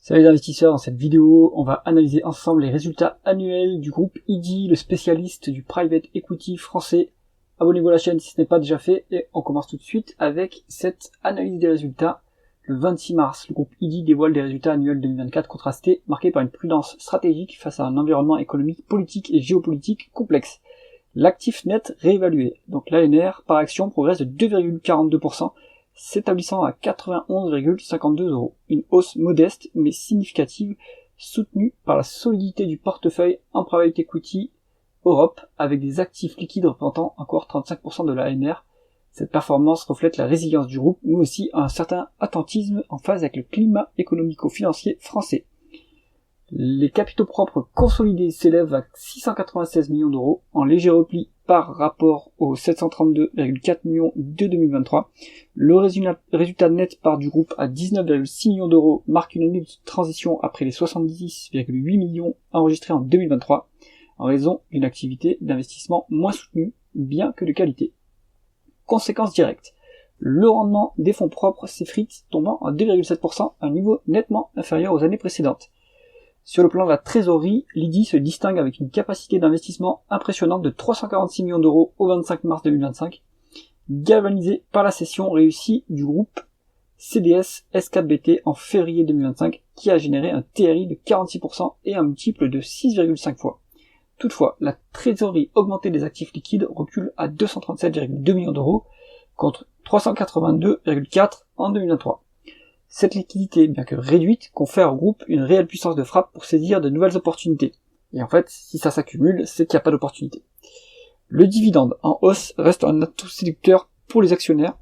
Salut les investisseurs, dans cette vidéo, on va analyser ensemble les résultats annuels du groupe IDI, le spécialiste du private equity français. Abonnez-vous à la chaîne si ce n'est pas déjà fait et on commence tout de suite avec cette analyse des résultats. Le 26 mars, le groupe IDI dévoile des résultats annuels 2024 contrastés, marqués par une prudence stratégique face à un environnement économique, politique et géopolitique complexe. L'actif net réévalué, donc l'ANR par action, progresse de 2,42%, s'établissant à 91,52 €. Une hausse modeste mais significative, soutenue par la solidité du portefeuille en private equity Europe, avec des actifs liquides représentant encore 35% de l'ANR. Cette performance reflète la résilience du groupe, mais aussi un certain attentisme en phase avec le climat économico-financier français. Les capitaux propres consolidés s'élèvent à 696 millions d'euros, en léger repli par rapport aux 732,4 millions de 2023. Le résultat net part du groupe à 19,6 millions d'euros marque une année de transition après les 70,8 millions enregistrés en 2023, en raison d'une activité d'investissement moins soutenue, bien que de qualité. Conséquence directe, le rendement des fonds propres s'effrite, tombant à 2,7%, un niveau nettement inférieur aux années précédentes. Sur le plan de la trésorerie, l'IDI se distingue avec une capacité d'investissement impressionnante de 346 millions d'euros au 25 mars 2025, galvanisée par la cession réussie du groupe CDS S4BT en février 2025, qui a généré un TRI de 46% et un multiple de 6,5 fois. Toutefois, la trésorerie augmentée des actifs liquides recule à 237,2 millions d'euros contre 382,4 en 2023. Cette liquidité, bien que réduite, confère au groupe une réelle puissance de frappe pour saisir de nouvelles opportunités. Et en fait, si ça s'accumule, c'est qu'il n'y a pas d'opportunité. Le dividende en hausse reste un atout séducteur pour les actionnaires.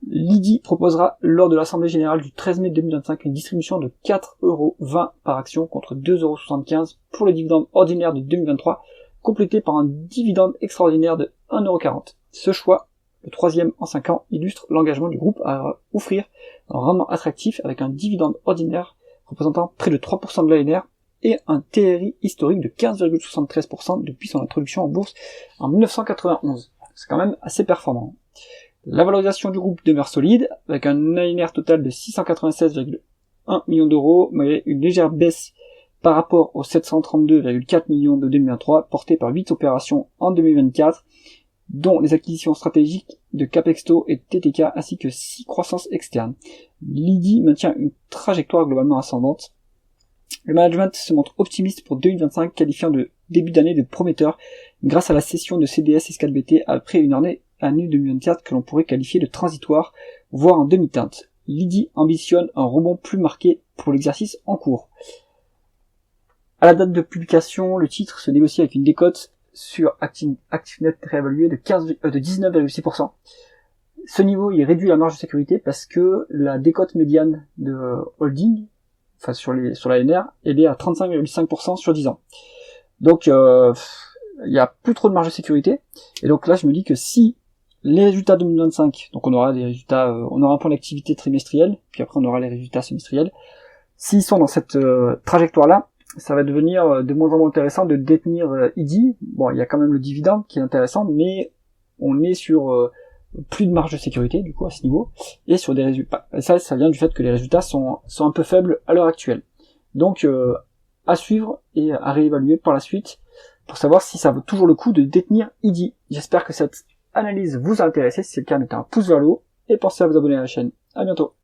L'IDI proposera lors de l'Assemblée Générale du 13 mai 2025 une distribution de 4,20 € par action contre 2,75 € pour le dividende ordinaire de 2023, complété par un dividende extraordinaire de 1,40 €. Ce choix, le troisième en 5 ans, illustre l'engagement du groupe à offrir un rendement attractif avec un dividende ordinaire représentant près de 3% de l'ANR et un TRI historique de 15,73% depuis son introduction en bourse en 1991. C'est quand même assez performant. La valorisation du groupe demeure solide, avec un ANR total de 696,1 millions d'euros, mais une légère baisse par rapport aux 732,4 millions de 2023, portée par 8 opérations en 2024, dont les acquisitions stratégiques de Capexto et TTK, ainsi que 6 croissances externes. L'IDI maintient une trajectoire globalement ascendante. Le management se montre optimiste pour 2025, qualifiant de début d'année de prometteur, grâce à la cession de CDS S4BT après une année 2024 que l'on pourrait qualifier de transitoire, voire en demi-teinte. L'IDI ambitionne un rebond plus marqué pour l'exercice en cours. À la date de publication, le titre se négocie avec une décote sur ActiveNet réévalué de 19,6%. Ce niveau, il réduit la marge de sécurité parce que la décote médiane de holding, enfin sur l'ANR, elle est à 35,5% sur 10 ans. Donc, il y a plus trop de marge de sécurité. Et donc là, je me dis que si les résultats 2025, donc on aura des résultats, on aura un point d'activité trimestriel, puis après on aura les résultats semestriels. S'ils sont dans cette trajectoire-là, ça va devenir de moins en moins intéressant de détenir IDI. Bon, il y a quand même le dividende qui est intéressant, mais on est sur plus de marge de sécurité, du coup, à ce niveau, et sur des résultats. Et ça vient du fait que les résultats sont un peu faibles à l'heure actuelle. Donc, à suivre et à réévaluer par la suite, pour savoir si ça vaut toujours le coup de détenir IDI. J'espère que cette analyse vous a intéressé. Si c'est le cas, mettez un pouce vers le haut, et pensez à vous abonner à la chaîne. À bientôt.